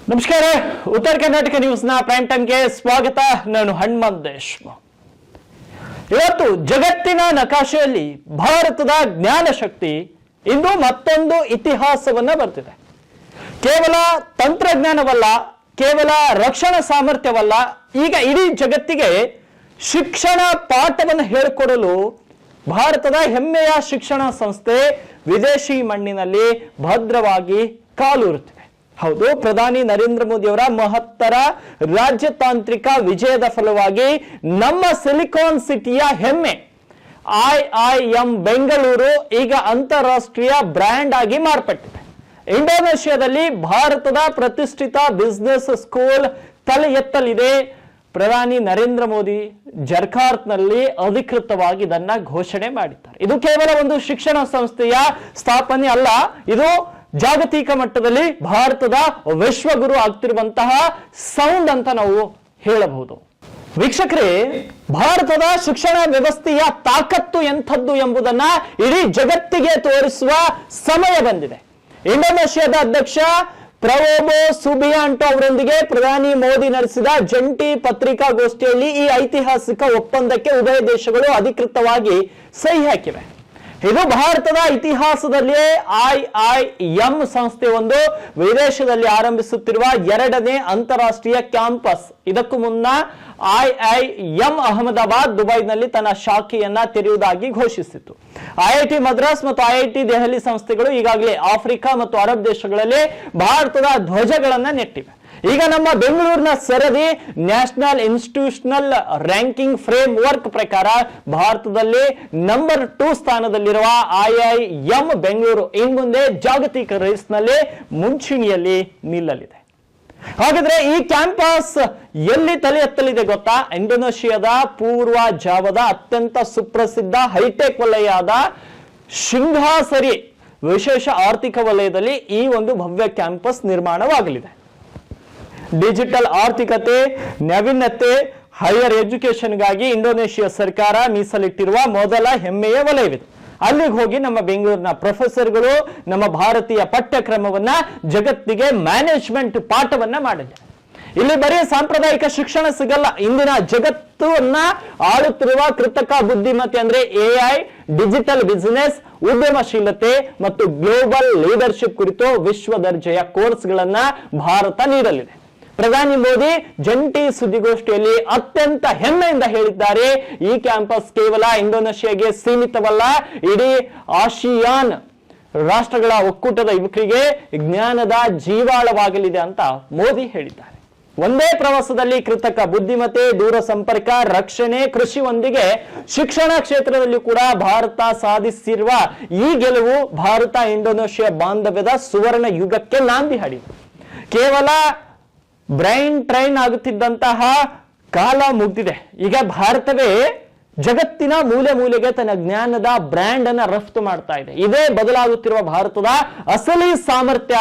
ನಮಸ್ಕಾರ. ಉತ್ತರ ಕರ್ನಾಟಕ ನ್ಯೂಸ್ನ ಪ್ರೈಮ್ ಟೈಮ್ಗೆ ಸ್ವಾಗತ. ನಾನು ಹನುಮಂತ್ ದೇಶ್ಮುಖ್. ಇವತ್ತು ಜಗತ್ತಿನ ನಕಾಶೆಯಲ್ಲಿ ಭಾರತದ ಜ್ಞಾನ ಶಕ್ತಿ ಇಂದು ಮತ್ತೊಂದು ಇತಿಹಾಸವನ್ನ ಬರ್ತಿದೆ. ಕೇವಲ ತಂತ್ರಜ್ಞಾನವಲ್ಲ, ಕೇವಲ ರಕ್ಷಣಾ ಸಾಮರ್ಥ್ಯವಲ್ಲ, ಈಗ ಇಡೀ ಜಗತ್ತಿಗೆ ಶಿಕ್ಷಣ ಪಾಠವನ್ನು ಹೇಳಿಕೊಡಲು ಭಾರತದ ಹೆಮ್ಮೆಯ ಶಿಕ್ಷಣ ಸಂಸ್ಥೆ ವಿದೇಶಿ ಮಣ್ಣಿನಲ್ಲಿ ಭದ್ರವಾಗಿ ಕಾಲೂರುತ್ತಿದೆ. ಹೌದು, ಪ್ರಧಾನಿ ನರೇಂದ್ರ ಮೋದಿ ಅವರ ಮಹತ್ತರ ರಾಜ್ಯತಾಂತ್ರಿಕ ವಿಜಯದ ಫಲವಾಗಿ ನಮ್ಮ ಸಿಲಿಕಾನ್ ಸಿಟಿಯ ಹೆಮ್ಮೆ IIM ಬೆಂಗಳೂರು ಈಗ ಅಂತಾರಾಷ್ಟ್ರೀಯ ಬ್ರ್ಯಾಂಡ್ ಆಗಿ ಮಾರ್ಪಟ್ಟಿದೆ. ಇಂಡೋನೇಷ್ಯಾದಲ್ಲಿ ಭಾರತದ ಪ್ರತಿಷ್ಠಿತ ಬಿಸಿನೆಸ್ ಸ್ಕೂಲ್ ತಲೆ ಎತ್ತಲಿದೆ. ಪ್ರಧಾನಿ ನರೇಂದ್ರ ಮೋದಿ ಜರ್ಕಾರ್ತ್ನಲ್ಲಿ ಅಧಿಕೃತವಾಗಿ ಇದನ್ನ ಘೋಷಣೆ ಮಾಡಿದ್ದಾರೆ. ಇದು ಕೇವಲ ಒಂದು ಶಿಕ್ಷಣ ಸಂಸ್ಥೆಯ ಸ್ಥಾಪನೆ ಅಲ್ಲ, ಇದು ಜಾಗತಿಕ ಮಟ್ಟದಲ್ಲಿ ಭಾರತದ ವಿಶ್ವಗುರು ಆಗ್ತಿರುವಂತಹ ಸೌಂಡ್ ಅಂತ ನಾವು ಹೇಳಬಹುದು. ವೀಕ್ಷಕರೇ, ಭಾರತದ ಶಿಕ್ಷಣ ವ್ಯವಸ್ಥೆಯ ತಾಕತ್ತು ಎಂಥದ್ದು ಎಂಬುದನ್ನ ಇಡೀ ಜಗತ್ತಿಗೆ ತೋರಿಸುವ ಸಮಯ ಬಂದಿದೆ. ಇಂಡೋನೇಷ್ಯಾದ ಅಧ್ಯಕ್ಷ ಪ್ರಬೋವೋ ಸುಬಿಯಾಂಟೋ ಅವರೊಂದಿಗೆ ಪ್ರಧಾನಿ ಮೋದಿ ನಡೆಸಿದ ಜಂಟಿ ಪತ್ರಿಕಾಗೋಷ್ಠಿಯಲ್ಲಿ ಈ ಐತಿಹಾಸಿಕ ಒಪ್ಪಂದಕ್ಕೆ ಉಭಯ ದೇಶಗಳು ಅಧಿಕೃತವಾಗಿ ಸಹಿ ಹಾಕಿವೆ. ಇದು ಭಾರತದ ಇತಿಹಾಸದಲ್ಲಿಯೇ IIM ಸಂಸ್ಥೆ ಒಂದು ವಿದೇಶದಲ್ಲಿ ಆರಂಭಿಸುತ್ತಿರುವ ಎರಡನೇ ಅಂತಾರಾಷ್ಟ್ರೀಯ ಕ್ಯಾಂಪಸ್. ಇದಕ್ಕೂ ಮುನ್ನ IIM ಅಹಮದಾಬಾದ್, ದುಬೈನಲ್ಲಿ ತನ್ನ ಶಾಖೆಯನ್ನ ತೆರೆಯುವುದಾಗಿ ಘೋಷಿಸಿತ್ತು. IIT ಮದ್ರಾಸ್ ಮತ್ತು IIT ದೆಹಲಿ ಸಂಸ್ಥೆಗಳು ಈಗಾಗಲೇ ಆಫ್ರಿಕಾ ಮತ್ತು ಅರಬ್ ದೇಶಗಳಲ್ಲಿ ಭಾರತದ ಧ್ವಜಗಳನ್ನ ನೆಟ್ಟಿವೆ. ಈಗ ನಮ್ಮ ಬೆಂಗಳೂರಿನ ಸರದಿ national institutional ranking frame work ಪ್ರಕಾರ ಭಾರತದಲ್ಲಿ ನಂಬರ್ 2 ಸ್ಥಾನದಲ್ಲಿರುವ IIM ಬೆಂಗಳೂರು ಇನ್ ಮುಂದೆ ಜಾಗತಿಕ ರೇಸ್ನಲ್ಲಿ ಮುಂಚೂಣಿಯಲ್ಲಿ ನಿಲ್ಲಲಿದೆ. ಹಾಗಾದ್ರೆ ಈ ಕ್ಯಾಂಪಸ್ ಎಲ್ಲಿ ತಲೆ ಎತ್ತಲಿದೆ ಗೊತ್ತಾ? ಇಂಡೋನೇಷ್ಯಾದ ಪೂರ್ವ ಜಾವದ ಅತ್ಯಂತ ಸುಪ್ರಸಿದ್ಧ ಹೈಟೆಕ್ ವಲಯದ ಶಿಂಘಾಸರಿ ವಿಶೇಷ ಆರ್ಥಿಕ ವಲಯದಲ್ಲಿ ಈ ಒಂದು ಭವ್ಯ ಕ್ಯಾಂಪಸ್ ನಿರ್ಮಾಣವಾಗಲಿದೆ. ಡಿಜಿಟಲ್ ಆರ್ಥಿಕತೆ, ನಾವೀನ್ಯತೆ, ಹೈಯರ್ ಎಜುಕೇಶನ್ಗಾಗಿ ಇಂಡೋನೇಷ್ಯಾ ಸರ್ಕಾರ ಮೀಸಲಿಟ್ಟಿರುವ ಮೊದಲ ಹೆಮ್ಮೆಯ ವಲಯವಿದೆ. ಅಲ್ಲಿಗೆ ಹೋಗಿ ನಮ್ಮ ಬೆಂಗಳೂರಿನ ಪ್ರೊಫೆಸರ್ಗಳು ನಮ್ಮ ಭಾರತೀಯ ಪಠ್ಯಕ್ರಮವನ್ನ ಜಗತ್ತಿಗೆ ಮ್ಯಾನೇಜ್ಮೆಂಟ್ ಪಾಠವನ್ನ ಮಾಡಿದ್ದಾರೆ. ಇಲ್ಲಿ ಬರೀ ಸಾಂಪ್ರದಾಯಿಕ ಶಿಕ್ಷಣ ಸಿಗಲ್ಲ. ಇಂದಿನ ಜಗತ್ತನ್ನ ಆಳುತ್ತಿರುವ ಕೃತಕ ಬುದ್ಧಿಮತ್ತೆ ಅಂದ್ರೆ AI, ಡಿಜಿಟಲ್ ಬಿಸಿನೆಸ್, ಉದ್ಯಮಶೀಲತೆ ಮತ್ತು ಗ್ಲೋಬಲ್ ಲೀಡರ್ಶಿಪ್ ಕುರಿತು ವಿಶ್ವ ದರ್ಜೆಯ ಕೋರ್ಸ್ಗಳನ್ನ ಭಾರತ ನೀಡಲಿದೆ. ಪ್ರಧಾನಿ ಮೋದಿ ಜಂಟಿ ಸುದ್ದಿಗೋಷ್ಠಿಯಲ್ಲಿ ಅತ್ಯಂತ ಹೆಮ್ಮೆಯಿಂದ ಹೇಳಿದ್ದಾರೆ, ಈ ಕ್ಯಾಂಪಸ್ ಕೇವಲ ಇಂಡೋನೇಷ್ಯಾಗೆ ಸೀಮಿತವಲ್ಲ, ಇಡೀ ಆಸಿಯಾನ್ ರಾಷ್ಟ್ರಗಳ ಒಕ್ಕೂಟದ ಯುವಕರಿಗೆ ಜ್ಞಾನದ ಜೀವಾಳವಾಗಲಿದೆ ಅಂತ ಮೋದಿ ಹೇಳಿದ್ದಾರೆ. ಒಂದೇ ಪ್ರವಾಸದಲ್ಲಿ ಕೃತಕ ಬುದ್ಧಿಮತ್ತೆ, ದೂರ ಸಂಪರ್ಕ, ರಕ್ಷಣೆ, ಕೃಷಿಯೊಂದಿಗೆ ಶಿಕ್ಷಣ ಕ್ಷೇತ್ರದಲ್ಲಿ ಕೂಡ ಭಾರತ ಸಾಧಿಸಿರುವ ಈ ಗೆಲುವು ಭಾರತ ಇಂಡೋನೇಷ್ಯಾ ಬಾಂಧವ್ಯದ ಸುವರ್ಣ ಯುಗಕ್ಕೆ ನಾಂದಿ ಹಾಡಿದೆ. ಕೇವಲ ಬ್ರೈನ್ ಟ್ರೈನ್ ಆಗುತ್ತಿದ್ದಂತಹ ಕಾಲ ಮುಗ್ದಿದೆ. ಈಗ ಭಾರತವೇ ಜಗತ್ತಿನ ಮೂಲೆ ಮೂಲೆಗೆ ತನ್ನ ಜ್ಞಾನದ ಬ್ರ್ಯಾಂಡ್ ಅನ್ನ ರಫ್ತು ಮಾಡ್ತಾ ಇದೆ. ಇದೇ ಬದಲಾಗುತ್ತಿರುವ ಭಾರತದ ಅಸಲಿ ಸಾಮರ್ಥ್ಯ.